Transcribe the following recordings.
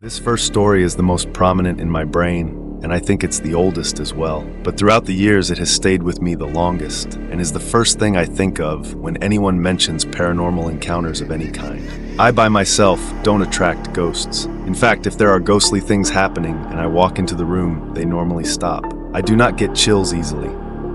This first story is the most prominent in my brain, and I think it's the oldest as well. But throughout the years, it has stayed with me the longest, and is the first thing I think of when anyone mentions paranormal encounters of any kind. I, by myself, don't attract ghosts. In fact, if there are ghostly things happening and I walk into the room, they normally stop. I do not get chills easily.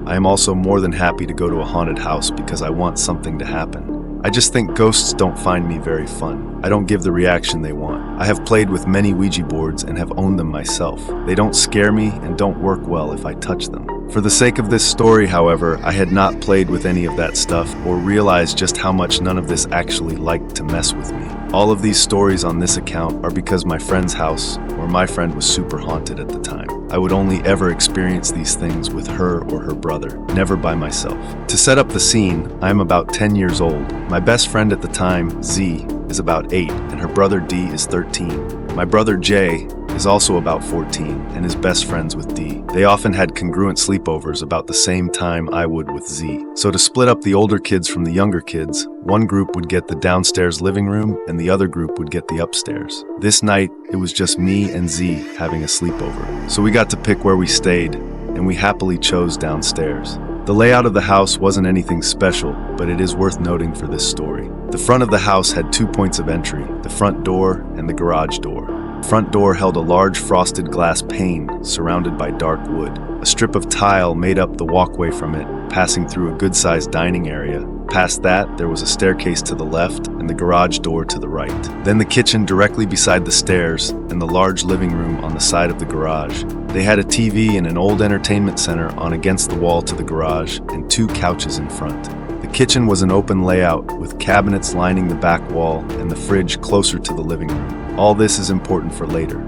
I am also more than happy to go to a haunted house because I want something to happen. I just think ghosts don't find me very fun. I don't give the reaction they want. I have played with many Ouija boards and have owned them myself. They don't scare me and don't work well if I touch them. For the sake of this story, however, I had not played with any of that stuff or realized just how much none of this actually liked to mess with me. All of these stories on this account are because my friend's house, or my friend, was super haunted at the time. I would only ever experience these things with her or her brother, never by myself. To set up the scene, I am about 10 years old. My best friend at the time, Z, is about 8, and her brother D is 13. My brother J is also about 14 and is best friends with D. They often had congruent sleepovers about the same time I would with Z. So to split up the older kids from the younger kids, one group would get the downstairs living room and the other group would get the upstairs. This night, it was just me and Z having a sleepover. So we got to pick where we stayed, and we happily chose downstairs. The layout of the house wasn't anything special, but it is worth noting for this story. The front of the house had 2 points of entry, the front door and the garage door. The front door held a large frosted glass pane surrounded by dark wood. A strip of tile made up the walkway from it, passing through a good-sized dining area. Past that, there was a staircase to the left and the garage door to the right. Then the kitchen directly beside the stairs and the large living room on the side of the garage. They had a TV and an old entertainment center on against the wall to the garage and 2 couches in front. The kitchen was an open layout with cabinets lining the back wall and the fridge closer to the living room. All this is important for later.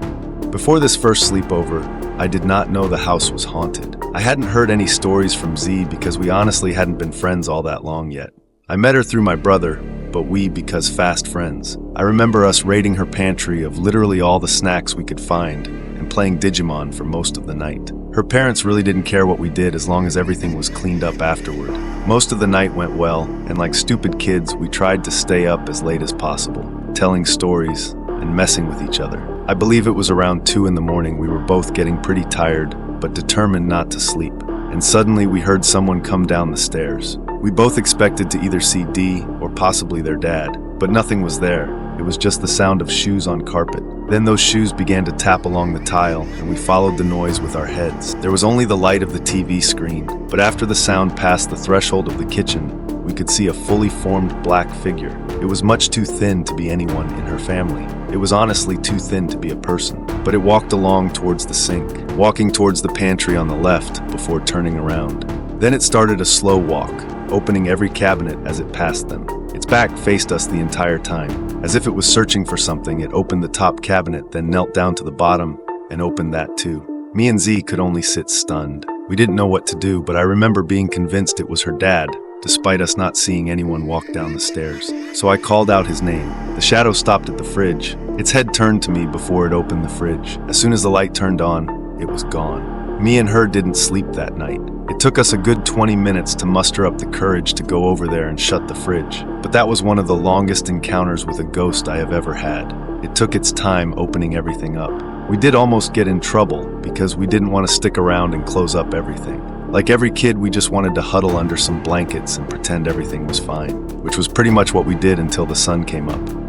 Before this first sleepover, I did not know the house was haunted. I hadn't heard any stories from Z because we honestly hadn't been friends all that long yet. I met her through my brother, but we because fast friends. I remember us raiding her pantry of literally all the snacks we could find and playing Digimon for most of the night. Her parents really didn't care what we did as long as everything was cleaned up afterward. Most of the night went well, and like stupid kids, we tried to stay up as late as possible, telling stories and messing with each other. I believe it was around 2 in the morning. We were both getting pretty tired, but determined not to sleep. And suddenly we heard someone come down the stairs. We both expected to either see D or possibly their dad, but nothing was there. It was just the sound of shoes on carpet. Then those shoes began to tap along the tile, and we followed the noise with our heads. There was only the light of the TV screen, but after the sound passed the threshold of the kitchen, we could see a fully formed black figure. It was much too thin to be anyone in her family. It was honestly too thin to be a person, but it walked along towards the sink, walking towards the pantry on the left before turning around. Then it started a slow walk, opening every cabinet as it passed them. Its back faced us the entire time. As if it was searching for something, it opened the top cabinet, then knelt down to the bottom and opened that too. Me and Z could only sit stunned. We didn't know what to do, but I remember being convinced it was her dad, despite us not seeing anyone walk down the stairs. So I called out his name. The shadow stopped at the fridge. Its head turned to me before it opened the fridge. As soon as the light turned on, it was gone. Me and her didn't sleep that night. It took us a good 20 minutes to muster up the courage to go over there and shut the fridge. But that was one of the longest encounters with a ghost I have ever had. It took its time opening everything up. We did almost get in trouble because we didn't want to stick around and close up everything. Like every kid, we just wanted to huddle under some blankets and pretend everything was fine, which was pretty much what we did until the sun came up.